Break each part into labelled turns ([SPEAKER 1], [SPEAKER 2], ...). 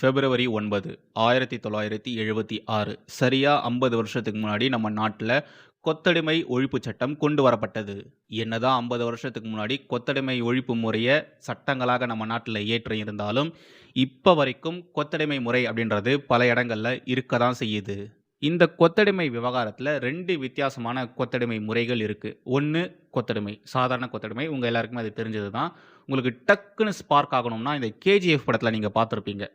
[SPEAKER 1] பிப்ரவரி 9, 1976 சரியா 50 வருஷத்துக்கு முன்னாடி நம்ம நாட்டுல கொத்தடிமை ஒழிப்பு சட்டம் கொண்டு வரப்பட்டது. என்னதான் 50 வருஷத்துக்கு முன்னாடி கொத்தடிமை ஒழிப்பு முறைய சட்டங்களாக நம்ம நாட்டுல இயற்றி இருந்தாலும், இப்ப வரைக்கும் கொத்தடிமை முறை அப்படின்றது பல இடங்கள்ல இருக்க தான் செய்யுது. இந்த கொத்தடிமை விவகாரத்துல 2 வித்தியாசமான கொத்தடிமை முறைகள் இருக்கு. 1 கொத்தடிமை, சாதாரண கொத்தடிமை. உங்க எல்லாருக்குமே அது தெரிஞ்சது தான். உங்களுக்கு டக்குன்னு ஸ்பார்க் ஆகணும்னா, இந்த கேஜிஎஃப் படத்துல நீங்க பார்த்திருப்பீங்க.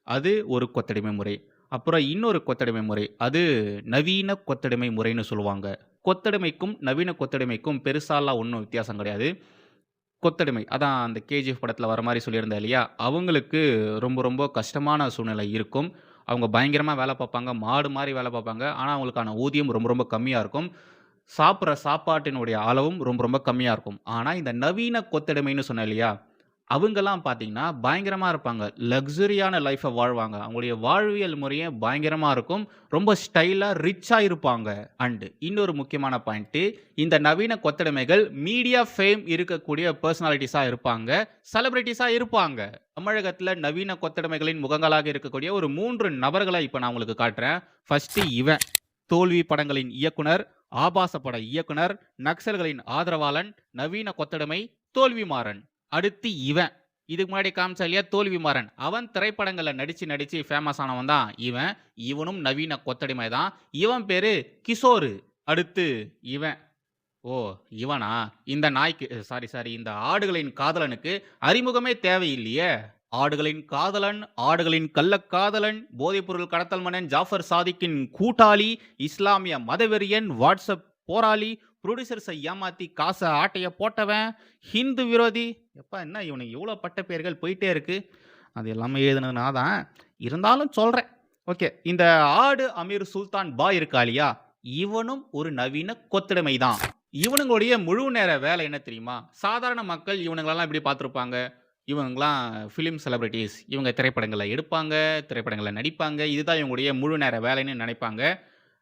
[SPEAKER 1] அது ஒரு கொத்தடிமை முறை. அப்புறம் இன்னொரு கொத்தடிமை முறை. அது நவீன கொத்தடிமை முறைன்னு சொல்லுவாங்க. கொத்தடிமைக்கும், நவீன கொத்தடிமைக்கும் பெருசாலாம் ஒண்ணும் வித்தியாசம் கிடையாது. கொத்தடிமை அதான் அந்த கேஜிஎஃப் படத்துல வர மாரி சொல்லியிருந்தேன் இல்லையா? அவங்களுக்கு ரொம்ப ரொம்ப கஷ்டமான சூழ்நிலை இருக்கும். அவங்க பயங்கரமா வேல பார்ப்பாங்க. மாடு மாரி வேல பார்ப்பாங்க. ஆனா, அவங்களுக்கான ஊதியம் ரொம்ப ரொம்ப கம்மியா இருக்கும். சாப்பிடுற சாப்பாட்டினுடைய அளவும் ரொம்ப ரொம்ப கம்மியா இருக்கும். ஆனா, இந்த நவீன கொத்தடிமைன்னு சொன்னேன் இல்லையா? அவங்கலாம் பார்த்தீங்கன்னா, பயங்கரமா இருப்பாங்க. லக்ஸரியான லைஃப்ப வாழ்வாங்க. அவங்களுடைய வாழ்வியல் முறையே பயங்கரமா இருக்கும். ரொம்ப ஸ்டைலா, ரிச்சா இருப்பாங்க. இன்னொரு முக்கியமான பாயிண்ட்டு, இந்த நவீன கொத்தடிமைகள் மீடியா ஃபேம் இருக்கக்கூடிய பெர்சனாலிட்டீஸா இருப்பாங்க. செலிபிரிட்டீஸா இருப்பாங்க. தமிழகத்தில நவீன கொத்தடிமைகளின் முகங்களாக இருக்கக்கூடிய ஒரு 3 நபர்கள இப்ப நான் உங்களுக்கு காட்டுறேன். ஃபர்ஸ்ட்டு இவன். தோல்வி படங்களின் இயக்குனர், ஆபாச பட இயக்குனர், நக்சல்களின் ஆதரவாளன், நவீன கொத்தடிமை, தோல்விமாறன். அடுத்து இவன். இதுக்கு முன்னாடி காமிச்சேன் இல்லையா தோல்விமாறன். அவன் திரைப்படங்கள்ல நடிச்சு நடிச்சு ஃபேமஸ் ஆனவன் தான் இவன். இவனும் நவீன கொத்தடிமை தான். இவன் பேரு கிஷோரு. அடுத்து இவன். ஓ! இவனா? இந்த நாய்க்கு சாரி இந்த ஆடுகளின் காதலனுக்கு அறிமுகமே தேவையில்லையே! ஆடுகளின் காதலன், ஆடுகளின் கள்ளக்காதலன், போதைப்பொருள் கடத்தல் மன்னன் ஜாஃபர் சாதிக்கின் கூட்டாளி, இஸ்லாமிய மதவெறியன், வாட்ஸ்அப் போராளி, புரொடியூசர்ஸ ஏமாத்தி காச ஆட்டைய போட்டவன், ஹிந்து விரோதி. எப்பா என்ன இவனுக்கு இவ்ளோ பட்ட பெயர்கள் போயிட்டே இருக்கு. அது எல்லாமே எழுதுனது நான் தான். இருந்தாலும் சொல்றேன். ஓகே. இந்த ஆடு அமீர் சுல்தான் பாய் இருக்கா இல்லையா? இவனும் ஒரு நவீன கொத்தடிமை தான். இவனுங்களுடைய முழு நேர வேலை என்ன தெரியுமா? சாதாரண மக்கள் இவனுங்களெல்லாம் எப்படி பார்த்திருப்பாங்க? இவங்கலாம் ஃபிலிம் செலிபிரிட்டீஸ். இவங்க திரைப்படங்கள்ல எடுப்பாங்க, திரைப்படங்கள்ல நடிப்பாங்க. இதுதான் இவங்களுடைய முழு நேர வேலைன்னு நெனைப்பாங்க.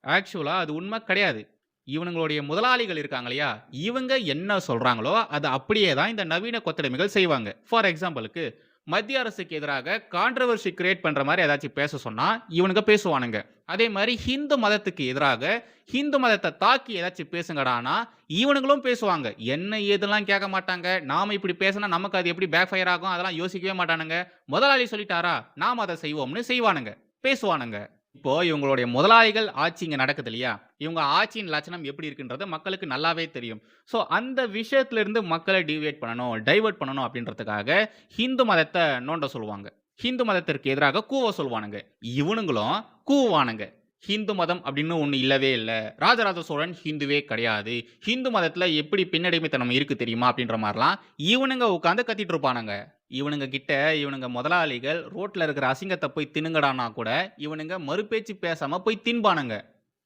[SPEAKER 1] ஆக்சுவலா அது உண்மை கிடையாது. இவனுங்களுடைய முதலாளிகள் இருக்காங்க இல்லையா? இவங்க என்ன சொல்றாங்களோ, அத அப்படியே தான் இந்த நவீன கொத்தடிமைகள் செய்வாங்க. ஃபார் எக்ஸாம்பிள்க்கு மத்திய அரசுக்கு எதிராக கான்ட்ரோவர்சி கிரியேட் பண்ற மாரி ஏதாச்சும் பேச சொன்னா, இவனுங்க பேசுவானுங்க. அதே மாரி ஹிந்து மதத்துக்கு எதிராக, ஹிந்து மதத்த தாக்கி ஏதாச்சும் பேசுங்கடான்னா, இவனுங்களும் பேசுவாங்க. என்ன ஏதுலாம் கேட்க மாட்டாங்க. நாம இப்படி பேசுனா நமக்கு அது எப்படி பேக் ஃபயர் ஆகும் அதெல்லாம் யோசிக்கவே மாட்டானுங்க. முதலாளி சொல்லிட்டாரா, நாம அத செய்வோம்னு செய்வானுங்க. பேசுவானுங்க. இப்போ இவங்களுடைய முதலாளிகள் ஆட்சி இங்க நடக்குது இல்லையா? இவங்க ஆட்சியின் லட்சணம் எப்படி இருக்குன்றது மக்களுக்கு நல்லாவே தெரியும். ஸோ அந்த விஷயத்திலிருந்து மக்களை டீவியேட் பண்ணணும், டைவர்ட் பண்ணணும் அப்படின்றதுக்காக ஹிந்து மதத்த நோண்ட சொல்லுவாங்க. ஹிந்து மதத்திற்கு எதிராக கூவ சொல்லுவானுங்க. இவனுங்களும் கூவுவானுங்க. ஹிந்து மதம் அப்படின்னு ஒண்ணு இல்லவே இல்ல. ராஜராஜ சோழன் ஹிந்துவே கிடையாது. ஹிந்து மதத்துல எப்படி பின்னடிமைத்தனம் இருக்கு தெரியுமா? அப்படின்ற மாரிலாம் இவனுங்க உட்கார்ந்து கத்திட்டு இருப்பானுங்க. இவனுங்க கிட்ட இவனுங்க முதலாளிகள் ரோட்ல இருக்கிற அசிங்கத்த போய் தின்னுங்கடான்னா கூட, இவனுங்க மறுபேச்சு பேசாம போய் தின்பானுங்க.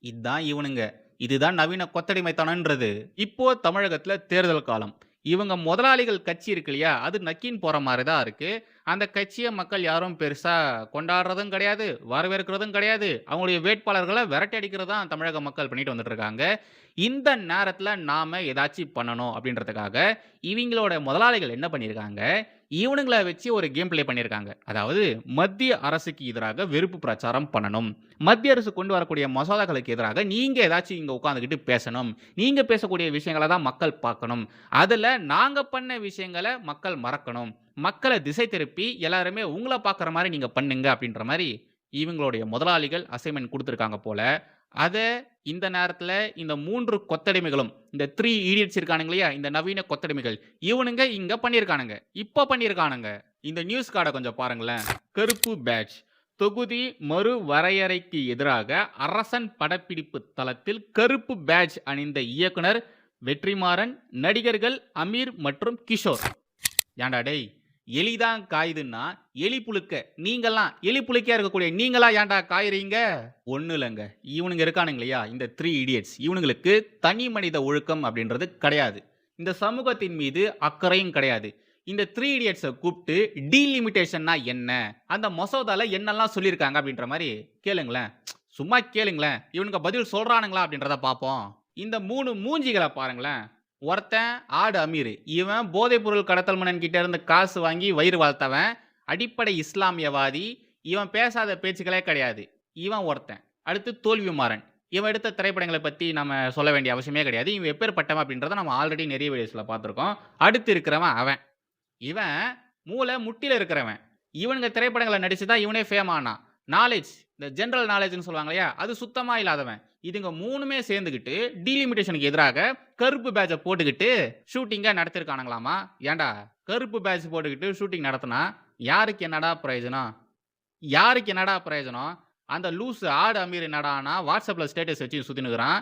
[SPEAKER 1] இதான் இவனுங்க. இதுதான் நவீன கொத்தடிமைத்தனம்ன்றது. இப்போ தமிழகத்துல தேர்தல் காலம். இவங்க முதலாளிகள் கட்சி இருக்கு இல்லையா? அது நக்கின்னு போற மாரி தான் இருக்கு. அந்த கட்சிய மக்கள் யாரும் பெருசா கொண்டாடுறதும் கிடையாது, வரவேற்கிறதும் கிடையாது. அவங்களுடைய வேட்பாளர்கள விரட்டி அடிக்கிறது தான் தமிழக மக்கள் பண்ணிட்டு வந்துட்டு இருக்காங்க. இந்த நேரத்துல நாம ஏதாச்சும் பண்ணணும் அப்படின்றதுக்காக, இவிங்களோட முதலாளிகள் என்ன பண்ணியிருக்காங்க, இவனுங்கள வச்சு ஒரு கேம் ப்ளே பண்ணியிருக்காங்க. அதாவது மத்திய அரசுக்கு எதிராக வெறுப்பு பிரச்சாரம் பண்ணணும். மத்திய அரசு கொண்டு வரக்கூடிய மசோதாக்களுக்கு எதிராக நீங்க ஏதாச்சும் இங்க உட்கார்ந்துகிட்டு பேசணும். நீங்க பேசக்கூடிய விஷயங்கள தான் மக்கள் பார்க்கணும். அதுல நாங்க பண்ண விஷயங்கள மக்கள் மறக்கணும். மக்கள திசை திருப்பி எல்லாருமே உங்கள பார்க்குற மாரி நீங்க பண்ணுங்க அப்படின்ற மாரி இவங்களுடைய முதலாளிகள் அசைன்மென்ட் குடுத்துருக்காங்க போல. அத இந்த நேரத்துல இந்த 3 கொத்தடிமைகளும், இந்த 3 இடியட்ஸ் இருக்கானுங்க இல்லையா? இந்த நவீன கொத்தடிமைகள், இவனுங்க இங்க பண்ணியிருக்கானுங்க. இப்ப பண்ணியிருக்கானுங்க. இந்த நியூஸ் கார்ட கொஞ்சம் பாருங்களேன். கருப்பு பேட்ஜ். தொகுதி மறுவரையறைக்கு எதிராக அரசன் படப்பிடிப்பு தளத்தில் கருப்பு பேட்ஜ் அணிந்த இயக்குனர் வெற்றிமாறன், நடிகர்கள் அமீர் மற்றும் கிஷோர். ஏன்டா டேய்! எலி தான் காயுதுன்னா, எலி புழுக்க நீங்கலாம் எலி புழுக்கையா இருக்கக்கூடிய நீங்களா ஏன்டா காயுறீங்க? ஒண்ணும் இல்லங்க. இவனுங்க இருக்கானுங்க இல்லையா? இந்த 3 இடியட்ஸ். இவனுங்களுக்கு தனி மனித ஒழுக்கம் அப்படின்றது கிடையாது. இந்த சமூகத்தின் மீது அக்கறையும் கிடையாது. இந்த 3 இடியட்ஸ கூப்ட்டு டீலிமிட்டேஷன்னா என்ன? அந்த மசோதால என்னெல்லாம் சொல்லியிருக்காங்க அப்படின்ற மாரி கேளுங்களேன். சும்மா கேளுங்களேன். இவனுங்க பதில் சொல்றானுங்களா அப்படின்றத பார்ப்போம். இந்த 3 மூஞ்சிகள பாருங்களேன். ஒருத்தன் ஆடு அமீரு. இவன் போதைப்பொருள் கடத்தல் மன்னன் கிட்ட இருந்து காசு வாங்கி வயிறு வளர்த்தவன். அடிப்படை இஸ்லாமியவாதி. இவன் பேசாத பேச்சுக்களே கிடையாது. இவன் ஒருத்தன். அடுத்து தோல்விமாறன். இவன் எடுத்த திரைப்படங்கள பத்தி நம்ம சொல்ல வேண்டிய அவசியமே கிடையாது. இவன் எப்பேர்ப்பட்டவன் அப்படின்றத நம்ம ஆல்ரெடி நிறைய வீடியோஸ்ல பார்த்துருக்கோம். அடுத்து இருக்கிறவன் அவன். இவன் மூளை முட்டில இருக்கிறவன். இவனுங்க திரைப்படங்கள நடிச்சு தான் இவனே ஃபேம் ஆனான். நாலேட்ஜ் இந்த ஜெனரல் நாலேட்ஜ்ன்னு சொல்லுவாங்க இல்லையா? அது சுத்தமா இல்லாதவன். இதுங்க 3மே சேர்ந்துகிட்டு டீலிமிட்டேஷனுக்கு எதிராக கருப்பு பேட்ஜ போட்டுக்கிட்டு ஷூட்டிங்க நடத்திருக்கானுங்களாமா. ஏன்டா கருப்பு பேட்ஜ் போட்டுக்கிட்டு ஷூட்டிங் நடத்துனா யாருக்கு என்னடா பிரயோஜனம்? யாருக்கு என்னடா பிரயோஜனம்? அந்த லூசு ஆடு அமீர் என்னடான்னா வாட்ஸ்அப்ல ஸ்டேட்டஸ் வச்சு சுத்தினுக்குறான்.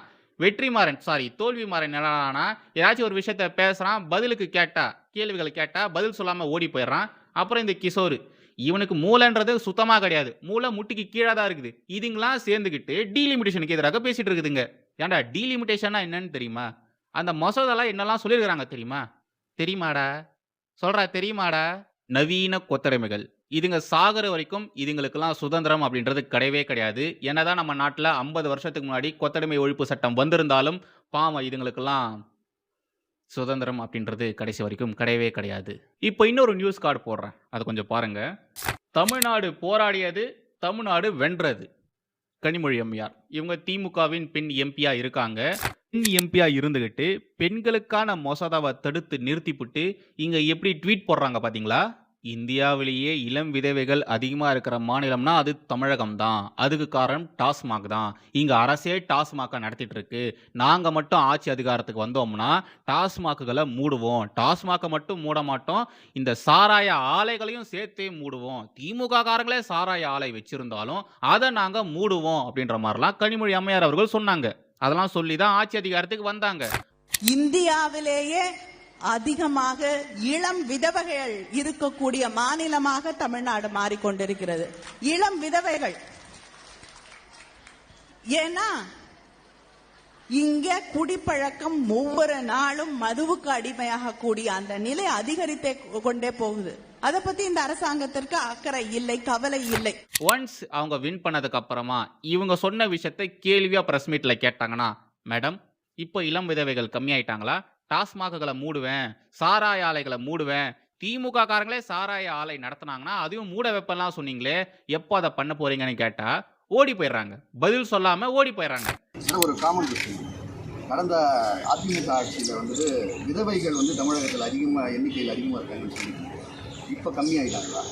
[SPEAKER 1] தோல்விமாறன் என்னடான்னா ஏதாச்சும் ஒரு விஷயத்த பேசுறான். பதிலுக்கு கேட்டா கேள்விகள் கேட்டா பதில் சொல்லாம ஓடி போயிடுறான். அப்புறம் இந்த கிஷோர் இவனுக்கு மூளைன்றது சுத்தமா கிடையாது. மூளை முட்டிக்கு கீழே தான் இருக்குது. இதுங்களாம் சேர்ந்துக்கிட்டு டீலிமிட்டேஷனுக்கு எதிராக பேசிட்டு இருக்குதுங்க. ஏன்டா டீலிமிட்டேஷன்னா என்னன்னு தெரியுமா? அந்த மசோதாலாம் என்னெல்லாம் சொல்லியிருக்கிறாங்க தெரியுமா? தெரியுமாடா? சொல்றா தெரியுமாடா? நவீன கொத்தடிமைகள். இதுங்க சாகுற வரைக்கும் இதுங்களுக்கெல்லாம் சுதந்திரம் அப்படின்றது கிடையவே கிடையாது. என்னதான் நம்ம நாட்டுல 50 வருஷத்துக்கு முன்னாடி கொத்தடிமை ஒழிப்பு சட்டம் வந்திருந்தாலும், பாவம் இதுங்களுக்கெல்லாம் சுதந்திரம் அப்படின்றது கடைசி வரைக்கும் கிடையவே கிடையாது. இப்போ இன்னொரு நியூஸ் கார்டு போடுறேன். அத கொஞ்சம் பாருங்க. தமிழ்நாடு போராடியது, தமிழ்நாடு வென்றது. கனிமொழி அம்மையார். இவங்க திமுகவின் பெண் எம்பியா இருக்காங்க. பெண் எம்பியா இருந்துகிட்டு பெண்களுக்கான மசோதாவை தடுத்து நிறுத்திப்புட்டு இங்க எப்படி ட்வீட் போடுறாங்க பாத்தீங்களா? இந்தியாவிலேயே இளம் விதவைகள் அதிகமா இருக்கிற மாநிலம்னா அது தமிழகம் தான். அதுக்கு காரணம் டாஸ்மாக் தான். இங்க அரசே டாஸ்மாக நடத்திட்டு இருக்கு. நாங்க மட்டும் ஆட்சி அதிகாரத்துக்கு வந்தோம்னா டாஸ்மாக்குகளை மூடுவோம். டாஸ்மாக மட்டும் மூட மாட்டோம். இந்த சாராய ஆலைகளையும் சேர்த்தே மூடுவோம். திமுக காரங்களே சாராய ஆலை வச்சிருந்தாலும் அதை நாங்க மூடுவோம் அப்படின்ற மாதிரிலாம் கனிமொழி அம்மையார் அவர்கள் சொன்னாங்க. அதெல்லாம் சொல்லி தான் ஆட்சி அதிகாரத்துக்கு வந்தாங்க.
[SPEAKER 2] இந்தியாவிலேயே அதிகமாக இளம் விதவைகள் இருக்கக்கூடிய மாநிலமாக தமிழ்நாடு மாறிக்கொண்டிருக்கிறது. இளம் விதவைகள். ஏன்னா இங்க குடிப்பழக்கம் ஒவ்வொரு நாளும் மதுவுக்கு அடிமையாக கூடிய அந்த நிலை அதிகரித்தே கொண்டே போகுது. அதை பத்தி இந்த அரசாங்கத்திற்கு அக்கறை இல்லை, கவலை இல்லை.
[SPEAKER 1] ஒன்ஸ் அவங்க வின் பண்ணதுக்கு அப்புறமா இவங்க சொன்ன விஷயத்தை கேள்வியா பிரஸ் மீட்ல கேட்டாங்கன்னா, மேடம் இப்போ இளம் விதவைகள் கம்மியாயிட்டாங்களா? டாஸ்மாகுகளை மூடுவேன், சாராய ஆலைகளை மூடுவேன், திமுக காரங்களே சாராய ஆலை நடத்தினாங்கன்னா அதையும் மூட வைப்பெல்லாம் சொன்னீங்களே, எப்போ அதை பண்ண போறீங்கன்னு கேட்டா ஓடி போயிடுறாங்க. பதில் சொல்லாம ஓடி போயிடுறாங்க.
[SPEAKER 3] ஒரு காமன் கொஸ்டின். கடந்த அதிமுக ஆட்சியில் விதவைகள் தமிழகத்தில் எண்ணிக்கையில் அதிகமாக இருக்காங்கன்னு சொல்லிட்டு இப்போ கம்மியாயிட்டாங்களா?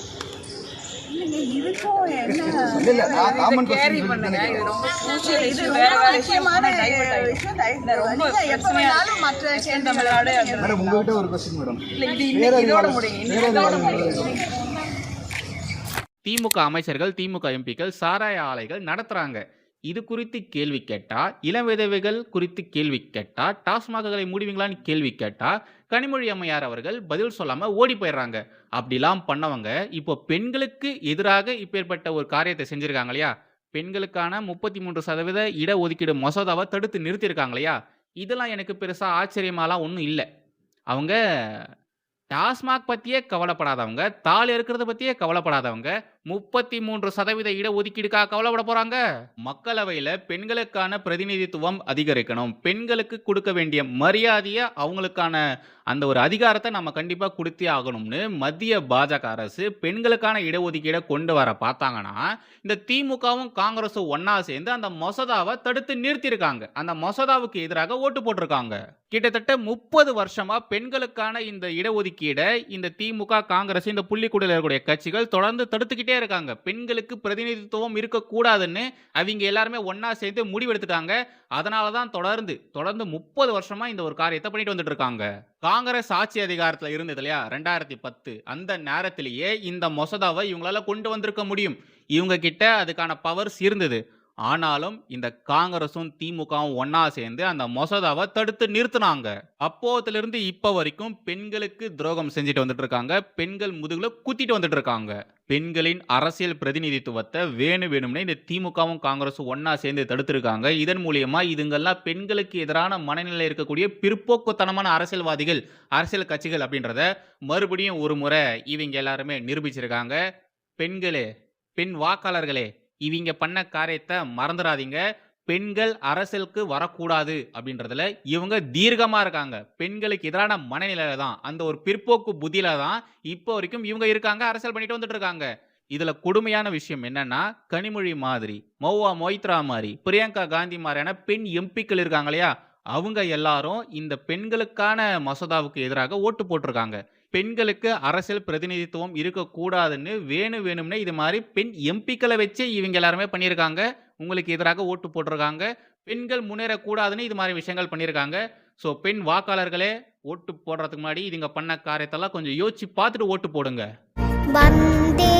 [SPEAKER 1] திமுக அமைச்சர்கள், திமுக எம்பிக்கள் சாராய ஆலைகள் நடத்துறாங்க. இது குறித்து கேள்வி கேட்டா, இளம் விதவைகள் குறித்து கேள்வி கேட்டா, டாஸ்மாகுகளை மூடுவீங்களான்னு கேள்வி கேட்டா, கனிமொழி அம்மையார் அவர்கள் பதில் சொல்லாம ஓடி போயிடுறாங்க. அப்படிலாம் பண்ணவங்க இப்போ பெண்களுக்கு எதிராக இப்பேற்பட்ட ஒரு காரியத்தை செஞ்சிருக்காங்க இல்லையா? பெண்களுக்கான 33% இடஒதுக்கீடு மசோதாவை தடுத்து நிறுத்தியிருக்காங்க இல்லையா? இதெல்லாம் எனக்கு பெருசா ஆச்சரியமாலாம் ஒன்றும் இல்லை. அவங்க டாஸ்மாக் பத்தியே கவலைப்படாதவங்க, தாலி இருக்கிறத பத்தியே கவலைப்படாதவங்க 33% இடஒதுக்கீடுக்காக கவலைப்பட போறாங்க. மக்களவையில பெண்களுக்கான பிரதிநிதித்துவம் அதிகரிக்கணும். பெண்களுக்கு கொடுக்க வேண்டிய மரியாதையை, அவங்களுக்கான அந்த ஒரு அதிகாரத்தை நம்ம கண்டிப்பா கொடுத்தே ஆகணும்னு மத்திய பாஜக அரசு பெண்களுக்கான இடஒதுக்கீடை கொண்டு வர பார்த்தாங்கன்னா, இந்த திமுகவும் காங்கிரஸும் ஒன்னா சேர்ந்து அந்த மசோதாவை தடுத்து நிறுத்தியிருக்காங்க. அந்த மசோதாவுக்கு எதிராக ஓட்டு போட்டிருக்காங்க. கிட்டத்தட்ட 30 வருஷமா பெண்களுக்கான இந்த இடஒதுக்கீடை இந்த திமுக, காங்கிரஸ், இந்த புள்ளிக்குடியில் இருக்கக்கூடிய கட்சிகள் தொடர்ந்து தடுத்துக்கிட்டே இருக்காங்க. பெண்களுக்கு பிரதிநிதித்துவம் இருக்கக்கூடாதுன்னு அவங்க எல்லாருமே ஒன்னா சேர்ந்து முடிவெடுத்துட்டாங்க. அதனாலதான் தொடர்ந்து 30 வருஷமா இந்த ஒரு காரியத்தை பண்ணிட்டு வந்துட்டு இருக்காங்க. காங்கிரஸ் ஆட்சி அதிகாரத்தில் இருந்தது இல்லையா 2010, அந்த நேரத்திலேயே இந்த மசோதாவை இவங்களால கொண்டு வந்திருக்க முடியும். இவங்க கிட்ட அதுக்கான பவர்ஸ் இருந்தது. ஆனாலும் இந்த காங்கிரஸும் திமுகவும் ஒன்னா சேர்ந்து அந்த மசோதாவை தடுத்து நிறுத்தினாங்க. அப்போதிலிருந்து இப்ப வரைக்கும் பெண்களுக்கு துரோகம் செஞ்சுட்டு வந்துட்டு இருக்காங்க. பெண்கள் முதுகுல குத்திட்டு வந்துட்டு இருக்காங்க. பெண்களின் அரசியல் பிரதிநிதித்துவத்தை வேணும்னே இந்த திமுகவும் காங்கிரஸும் ஒன்னா சேர்ந்து தடுத்திருக்காங்க. இதன் மூலியமா இதுங்கெல்லாம் பெண்களுக்கு எதிரான மனநிலை இருக்கக்கூடிய பிற்போக்குத்தனமான அரசியல்வாதிகள், அரசியல் கட்சிகள் அப்படின்றத மறுபடியும் ஒரு முறை இவங்க எல்லாருமே நிரூபிச்சிருக்காங்க. பெண்களே, பெண் வாக்காளர்களே, இவங்க பண்ண காரியத்தை மறந்துடாதீங்க. பெண்கள் அரசியலுக்கு வரக்கூடாது அப்படின்றதுல இவங்க தீர்க்கமா இருக்காங்க. பெண்களுக்கு எதிரான மனநிலையில தான், அந்த ஒரு பிற்போக்கு புத்தியில தான் இப்போ வரைக்கும் இவங்க இருக்காங்க, அரசியல் பண்ணிட்டு வந்துட்டு இருக்காங்க. இதுல கொடுமையான விஷயம் என்னன்னா, கனிமொழி மாதிரி, மௌவா மொய்த்ரா மாரி, பிரியங்கா காந்தி மாரியான பெண் எம்பிக்கள் இருக்காங்க இல்லையா? அவங்க எல்லாரும் இந்த பெண்களுக்கான மசோதாவுக்கு எதிராக ஓட்டு போட்டிருக்காங்க. பெண்களுக்கு அரசியல் பிரதிநிதித்துவம் இருக்கக்கூடாதுன்னு வேணும்னே இது மாரி பெண் எம்பிக்கள வச்சே இவங்க எல்லாருமே பண்ணியிருக்காங்க. உங்களுக்கு எதிராக ஓட்டு போட்டிருக்காங்க. பெண்கள் முன்னேறக்கூடாதுன்னு இது மாரி விஷயங்கள் பண்ணியிருக்காங்க. ஸோ பெண் வாக்காளர்களே ஓட்டு போடுறதுக்கு முன்னாடி இதுங்க பண்ண காரியத்தெல்லாம் கொஞ்சம் யோசிச்சு பார்த்துட்டு ஓட்டு போடுங்க.
[SPEAKER 4] வந்தே